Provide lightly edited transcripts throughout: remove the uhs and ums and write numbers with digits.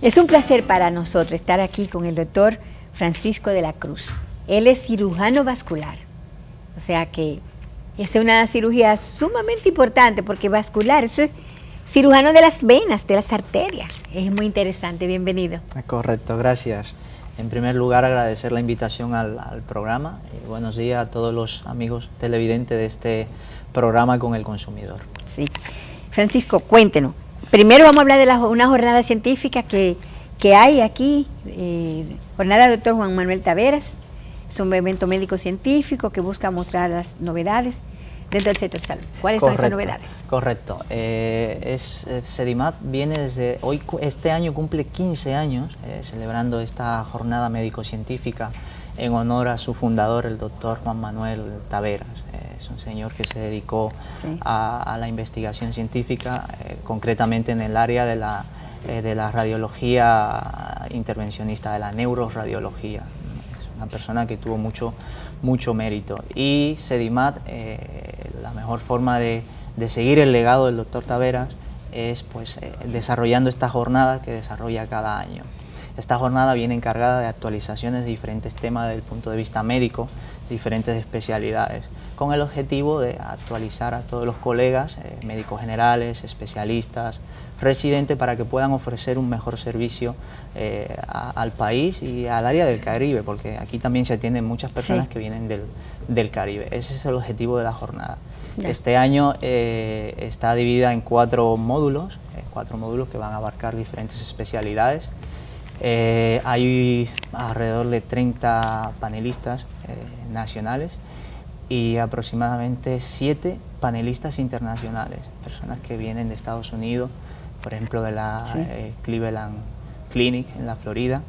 Es un placer para nosotros estar aquí con el doctor Francisco de la Cruz. Él es cirujano vascular, o sea que es una cirugía sumamente importante porque vascular, eso es cirujano de las venas, de las arterias. Es muy interesante, bienvenido. Correcto, gracias. En primer lugar, agradecer la invitación al programa. Buenos días a todos los amigos televidentes de este programa con el consumidor. Sí. Francisco, cuéntenos. Primero vamos a hablar de una jornada científica que hay aquí, jornada del doctor Juan Manuel Taveras. Es un evento médico-científico que busca mostrar las novedades dentro del sector salud. ¿Cuáles son esas novedades? Correcto. SEDIMAT viene desde hoy, este año cumple 15 años celebrando esta jornada médico-científica en honor a su fundador, el doctor Juan Manuel Taveras. Es un señor que se dedicó a la investigación científica, concretamente en el área de la radiología intervencionista, de la neuroradiología. Es una persona que tuvo mucho mérito. Y SEDIMAT, la mejor forma de seguir el legado del doctor Taveras es pues, desarrollando esta jornada que desarrolla cada año. Esta jornada viene encargada de actualizaciones de diferentes temas desde el punto de vista médico, diferentes especialidades, con el objetivo de actualizar a todos los colegas, médicos generales, especialistas, residentes, para que puedan ofrecer un mejor servicio al país y al área del Caribe, porque aquí también se atienden muchas personas que vienen del Caribe. Ese es el objetivo de la jornada. Este año está dividida en 4 módulos que van a abarcar diferentes especialidades. Hay alrededor de 30 panelistas nacionales y aproximadamente 7 panelistas internacionales, personas que vienen de Estados Unidos, por ejemplo de la Cleveland Clinic en la Florida,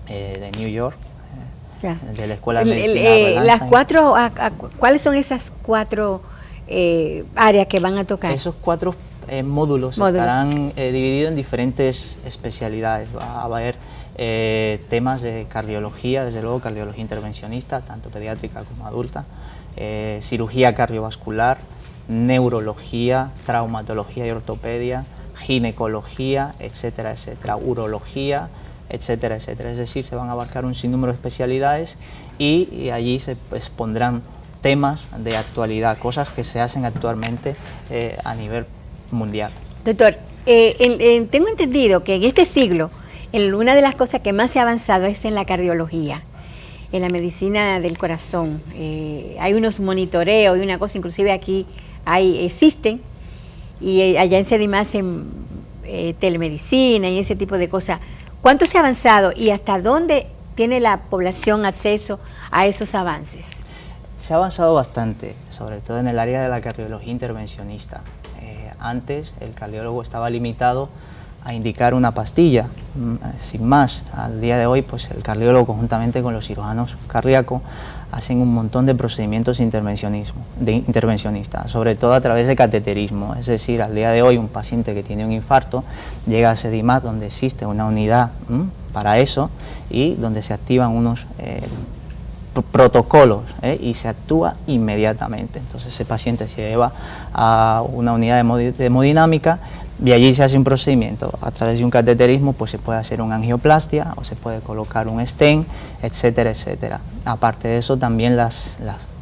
de New York, de la Escuela de Medicina. Las 4, ¿cuáles son esas 4 áreas que van a tocar? Esos 4 módulos estarán divididos en diferentes especialidades. Va a haber temas de cardiología, desde luego cardiología intervencionista, tanto pediátrica como adulta, cirugía cardiovascular, neurología, traumatología y ortopedia, ginecología, etcétera, etcétera, urología, etcétera, etcétera. Es decir, se van a abarcar un sinnúmero de especialidades y allí se expondrán temas de actualidad, cosas que se hacen actualmente a nivel mundial. Doctor, tengo entendido que en este siglo una de las cosas que más se ha avanzado es en la cardiología, en la medicina del corazón. Hay unos monitoreos y una cosa, inclusive aquí existen, y allá en SEDIMAT hacen telemedicina y ese tipo de cosas. ¿Cuánto se ha avanzado y hasta dónde tiene la población acceso a esos avances? Se ha avanzado bastante, sobre todo en el área de la cardiología intervencionista. Antes el cardiólogo estaba limitado a indicar una pastilla, sin más. Al día de hoy, pues el cardiólogo conjuntamente con los cirujanos cardíacos hacen un montón de procedimientos intervencionistas, sobre todo a través de cateterismo. Es decir, al día de hoy un paciente que tiene un infarto llega a SEDIMAT, donde existe una unidad para eso y donde se activan unos protocolos y se actúa inmediatamente. Entonces ese paciente se lleva a una unidad de hemodinámica y allí se hace un procedimiento. A través de un cateterismo pues se puede hacer una angioplastia o se puede colocar un stent, etcétera, etcétera. Aparte de eso, también las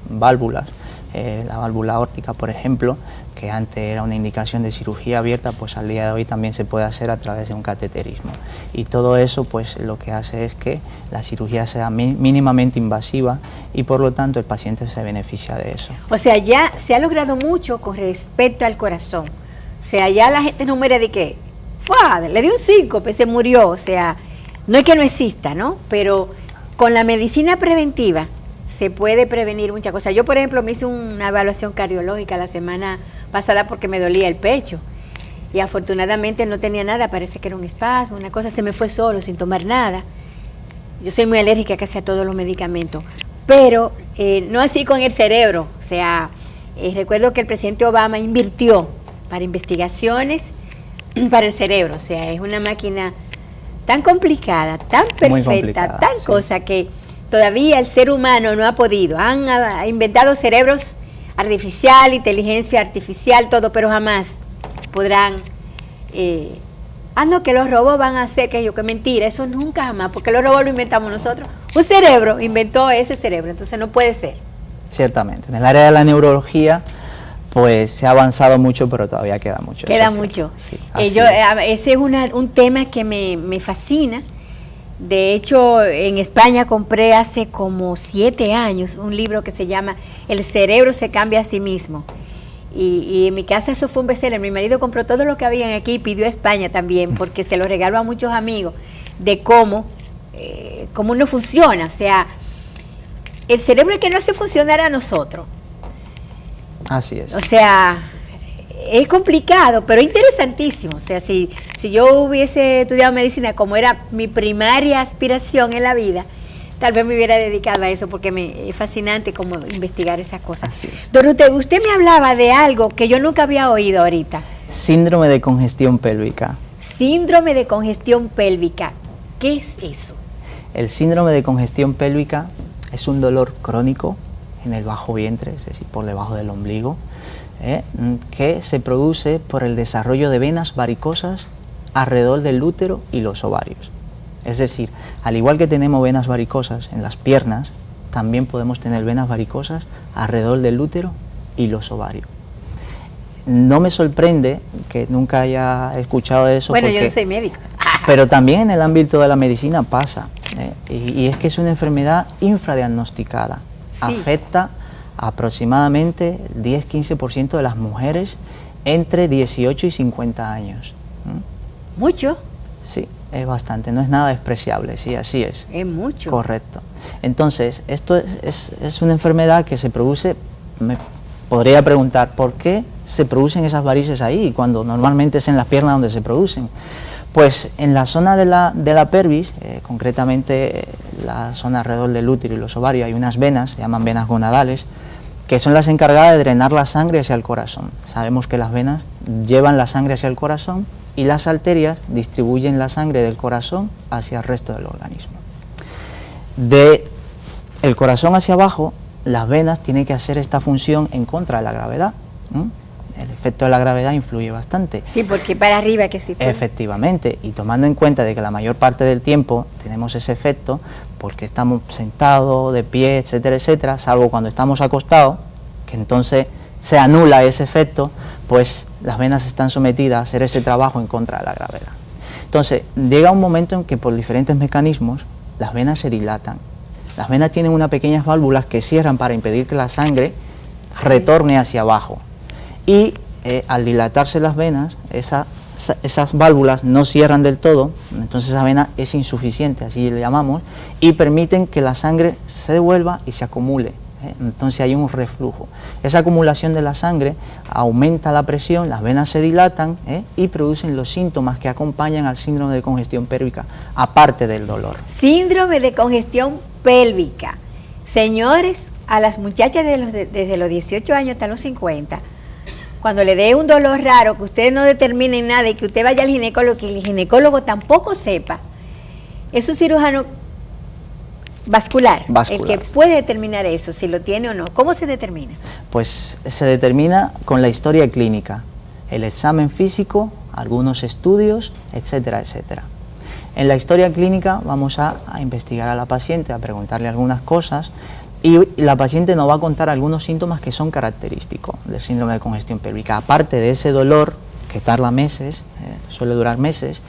válvulas, la válvula aórtica, por ejemplo, que antes era una indicación de cirugía abierta, pues al día de hoy también se puede hacer a través de un cateterismo. Y todo eso pues lo que hace es que la cirugía sea mínimamente invasiva y por lo tanto el paciente se beneficia de eso. O sea, ya se ha logrado mucho con respecto al corazón. O sea, ya la gente no muere de que le dio un síncope, se murió. O sea, no es que no exista, ¿no? Pero con la medicina preventiva se puede prevenir muchas cosas. Yo, por ejemplo, me hice una evaluación cardiológica la semana pasada porque me dolía el pecho y afortunadamente no tenía nada, parece que era un espasmo, una cosa, se me fue solo sin tomar nada. Yo soy muy alérgica casi a todos los medicamentos, pero no así con el cerebro. O sea, recuerdo que el presidente Obama invirtió para investigaciones para el cerebro. O sea, es una máquina tan complicada, tan perfecta, tan cosa que todavía el ser humano no ha podido. Han inventado cerebros artificial, inteligencia artificial, todo, pero jamás podrán ah, no, que los robots van a hacer que mentira, eso nunca jamás, porque los robots lo inventamos nosotros. Un cerebro inventó ese cerebro, entonces no puede ser. Ciertamente, en el área de la neurología pues se ha avanzado mucho, pero todavía queda mucho. Queda mucho. Sí, ese es un tema que me fascina. De hecho, en España compré hace como 7 años un libro que se llama El cerebro se cambia a sí mismo. Y en mi casa eso fue un bestseller. Mi marido compró todo lo que había aquí y pidió a España también, porque se lo regaló a muchos amigos, de cómo uno funciona. O sea, el cerebro es que no hace funcionar a nosotros. Así es. O sea, es complicado, pero interesantísimo. O sea, si yo hubiese estudiado medicina como era mi primaria aspiración en la vida, tal vez me hubiera dedicado a eso, porque es fascinante como investigar esas cosas. Así es. Doroteo, usted me hablaba de algo que yo nunca había oído ahorita. Síndrome de congestión pélvica. Síndrome de congestión pélvica. ¿Qué es eso? El síndrome de congestión pélvica es un dolor crónico en el bajo vientre, es decir, por debajo del ombligo, que se produce por el desarrollo de venas varicosas alrededor del útero y los ovarios. Es decir, al igual que tenemos venas varicosas en las piernas, también podemos tener venas varicosas alrededor del útero y los ovarios. No me sorprende que nunca haya escuchado de eso. Bueno, yo no soy médico. Pero también en el ámbito de la medicina pasa, y es que es una enfermedad infradiagnosticada. Sí. Afecta aproximadamente el 10-15% de las mujeres entre 18 y 50 años. ¿Mucho? Sí, es bastante, no es nada despreciable, sí, así es. Es mucho. Correcto. Entonces, esto es una enfermedad que se produce, me podría preguntar, ¿por qué se producen esas varices ahí, cuando normalmente es en las piernas donde se producen? Pues en la zona de la pelvis, concretamente la zona alrededor del útero y los ovarios, hay unas venas, se llaman venas gonadales, que son las encargadas de drenar la sangre hacia el corazón. Sabemos que las venas llevan la sangre hacia el corazón y las arterias distribuyen la sangre del corazón hacia el resto del organismo. De el corazón hacia abajo, las venas tienen que hacer esta función en contra de la gravedad. El efecto de la gravedad influye bastante. Sí, porque para arriba que sí. Efectivamente, y tomando en cuenta de que la mayor parte del tiempo tenemos ese efecto, porque estamos sentados, de pie, etcétera, etcétera, salvo cuando estamos acostados, que entonces se anula ese efecto, pues las venas están sometidas a hacer ese trabajo en contra de la gravedad. Entonces, llega un momento en que por diferentes mecanismos las venas se dilatan. Las venas tienen unas pequeñas válvulas que cierran para impedir que la sangre retorne hacia abajo. Y al dilatarse las venas, esas válvulas no cierran del todo, entonces esa vena es insuficiente, así le llamamos, y permiten que la sangre se devuelva y se acumule. Entonces hay un reflujo. Esa acumulación de la sangre aumenta la presión, las venas se dilatan y producen los síntomas que acompañan al síndrome de congestión pélvica, aparte del dolor. Síndrome de congestión pélvica. Señores, a las muchachas desde los 18 años hasta los 50, cuando le dé un dolor raro, que ustedes no determinen nada y que usted vaya al ginecólogo, que el ginecólogo tampoco sepa, es un cirujano vascular, el que puede determinar eso, si lo tiene o no. ¿Cómo se determina? Pues se determina con la historia clínica, el examen físico, algunos estudios, etcétera, etcétera. En la historia clínica vamos a investigar a la paciente, a preguntarle algunas cosas, y la paciente nos va a contar algunos síntomas que son característicos del síndrome de congestión pélvica. Aparte de ese dolor, que tarda meses, suele durar meses,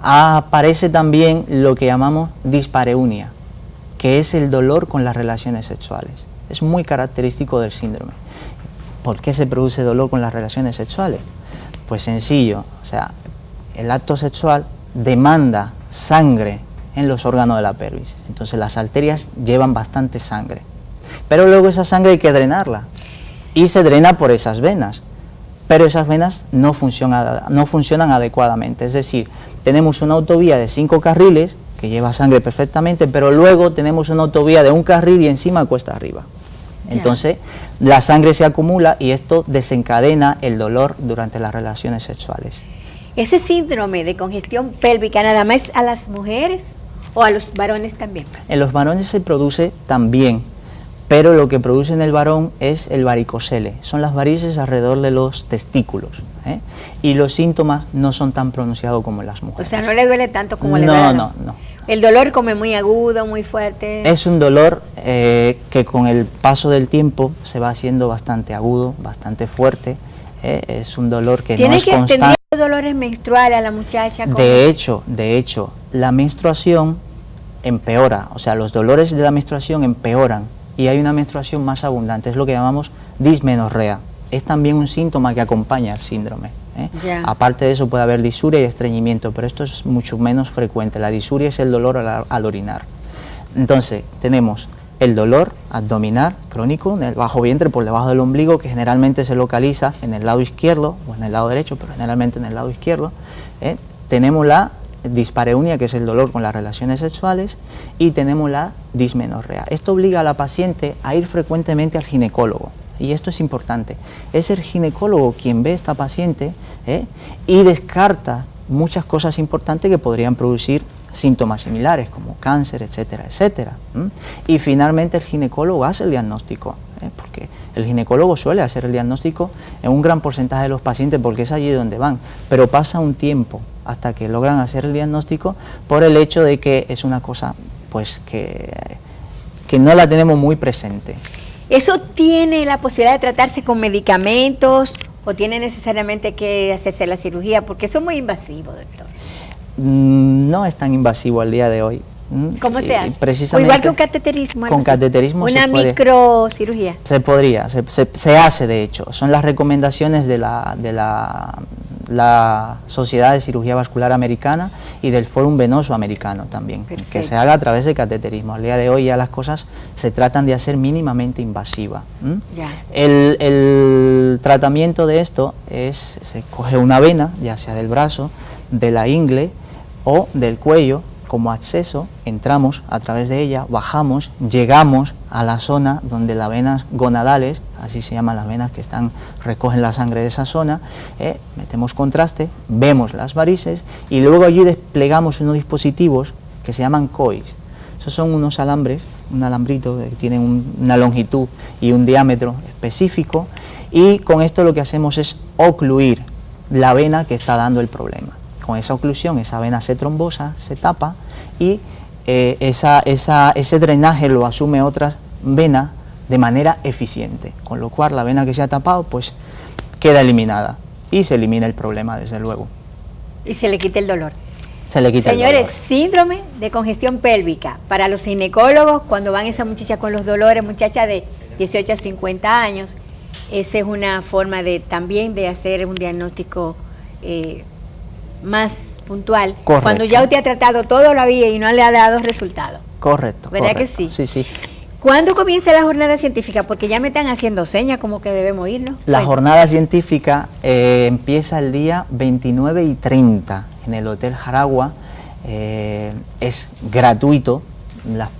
aparece también lo que llamamos dispareunia, que es el dolor con las relaciones sexuales. Es muy característico del síndrome. ¿Por qué se produce dolor con las relaciones sexuales? Pues sencillo, o sea, el acto sexual demanda sangre en los órganos de la pelvis, entonces las arterias llevan bastante sangre, pero luego esa sangre hay que drenarla, y se drena por esas venas, pero esas venas no funcionan adecuadamente, es decir, tenemos una autovía de 5 carriles, que lleva sangre perfectamente, pero luego tenemos una autovía de 1 carril y encima cuesta arriba. Entonces, la sangre se acumula y esto desencadena el dolor durante las relaciones sexuales. ¿Ese síndrome de congestión pélvica nada más a las mujeres o a los varones también? En los varones se produce también, pero lo que produce en el varón es el varicocele, son las varices alrededor de los testículos, ¿eh? Y los síntomas no son tan pronunciados como en las mujeres. O sea, no le duele tanto como le duele. No. El dolor como es muy agudo, muy fuerte. Es un dolor que con el paso del tiempo se va haciendo bastante agudo, bastante fuerte, es un dolor que no es constante. ¿Tendría dolores menstruales a la muchacha? De hecho, la menstruación empeora, o sea, los dolores de la menstruación empeoran y hay una menstruación más abundante, es lo que llamamos dismenorrea. Es también un síntoma que acompaña al síndrome. Aparte de eso puede haber disuria y estreñimiento, pero esto es mucho menos frecuente. La disuria es el dolor al orinar. Entonces, tenemos el dolor abdominal crónico en el bajo vientre por debajo del ombligo, que generalmente se localiza en el lado izquierdo o en el lado derecho, pero generalmente en el lado izquierdo. Tenemos la dispareunia, que es el dolor con las relaciones sexuales, y tenemos la dismenorrea. Esto obliga a la paciente a ir frecuentemente al ginecólogo, y esto es importante. Es el ginecólogo quien ve a esta paciente y descarta muchas cosas importantes que podrían producir síntomas similares, como cáncer, etcétera, etcétera. Y finalmente el ginecólogo hace el diagnóstico, porque el ginecólogo suele hacer el diagnóstico en un gran porcentaje de los pacientes, porque es allí donde van, pero pasa un tiempo hasta que logran hacer el diagnóstico por el hecho de que es una cosa pues que no la tenemos muy presente. ¿Eso tiene la posibilidad de tratarse con medicamentos o tiene necesariamente que hacerse la cirugía? Porque eso es muy invasivo, doctor. No es tan invasivo al día de hoy. ¿Cómo se hace? Precisamente, o igual que un cateterismo. Con cateterismo una microcirugía. Se podría, se hace de hecho. Son las recomendaciones de la Sociedad de Cirugía Vascular Americana y del Fórum Venoso Americano también. Perfecto. Que se haga a través de cateterismo. Al día de hoy ya las cosas se tratan de hacer mínimamente invasivas. Ya. El tratamiento de esto es, se coge una vena, ya sea del brazo, de la ingle o del cuello, como acceso, entramos a través de ella, bajamos, llegamos a la zona donde las venas gonadales, así se llaman las venas que recogen la sangre de esa zona, metemos contraste, vemos las varices y luego allí desplegamos unos dispositivos que se llaman COIS. Esos son unos alambres, un alambrito que tiene una longitud y un diámetro específico, y con esto lo que hacemos es ocluir la vena que está dando el problema. Con esa oclusión, esa vena se trombosa, se tapa y ese drenaje lo asume otra vena de manera eficiente, con lo cual la vena que se ha tapado pues queda eliminada y se elimina el problema, desde luego. Y se le quita el dolor. Se le quita Señores, el dolor. Síndrome de congestión pélvica. Para los ginecólogos, cuando van esa muchacha con los dolores, muchacha de 18 a 50 años, esa es una forma también de hacer un diagnóstico más puntual. Correcto. Cuando ya usted ha tratado todo la vida y no le ha dado resultado. Correcto. ¿Verdad correcto. que sí? Sí, sí. ¿Cuándo comienza la jornada científica? Porque ya me están haciendo señas como que debemos irnos. La jornada científica empieza el día 29 y 30 en el Hotel Jaragua. Es gratuito.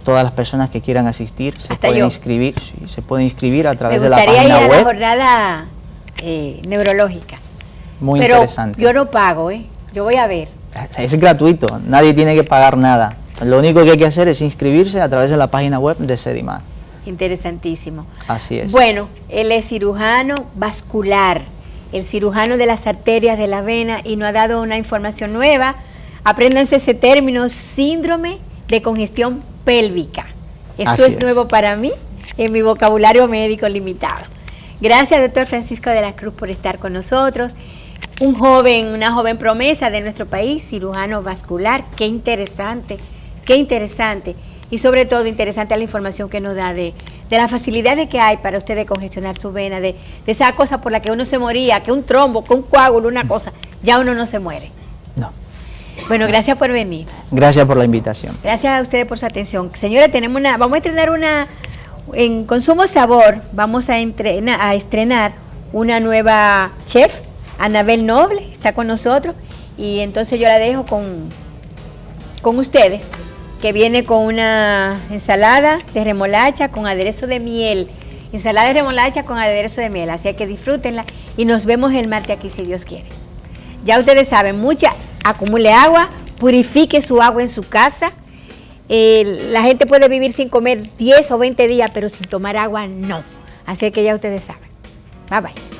Todas las personas que quieran asistir se pueden inscribir. Sí, se pueden inscribir a través de la página web. Me gustaría ir a la jornada neurológica. Muy Pero interesante. Yo no pago, yo voy a ver. Es gratuito, nadie tiene que pagar nada. Lo único que hay que hacer es inscribirse a través de la página web de Sedimar. Interesantísimo. Así es. Bueno, él es cirujano vascular, el cirujano de las arterias de la vena, y nos ha dado una información nueva. Apréndanse ese término, síndrome de congestión pélvica. Eso es nuevo para mí, en mi vocabulario médico limitado. Gracias, doctor Francisco de la Cruz, por estar con nosotros. Una joven promesa de nuestro país, cirujano vascular. Qué interesante, qué interesante. Y sobre todo interesante la información que nos da de las facilidades que hay para usted de congestionar su vena, de esa cosa por la que uno se moría, que un trombo, que un coágulo, una cosa, ya uno no se muere. No. Bueno, gracias por venir. Gracias por la invitación. Gracias a ustedes por su atención. Señora, vamos a estrenar en Consumo Sabor, vamos a estrenar una nueva chef, Anabel Noble, está con nosotros, y entonces yo la dejo con ustedes, que viene con una ensalada de remolacha con aderezo de miel, ensalada de remolacha con aderezo de miel, así que disfrútenla y nos vemos el martes aquí si Dios quiere. Ya ustedes saben, acumule agua, purifique su agua en su casa, La gente puede vivir sin comer 10 o 20 días, pero sin tomar agua no. Así que ya ustedes saben. Bye bye.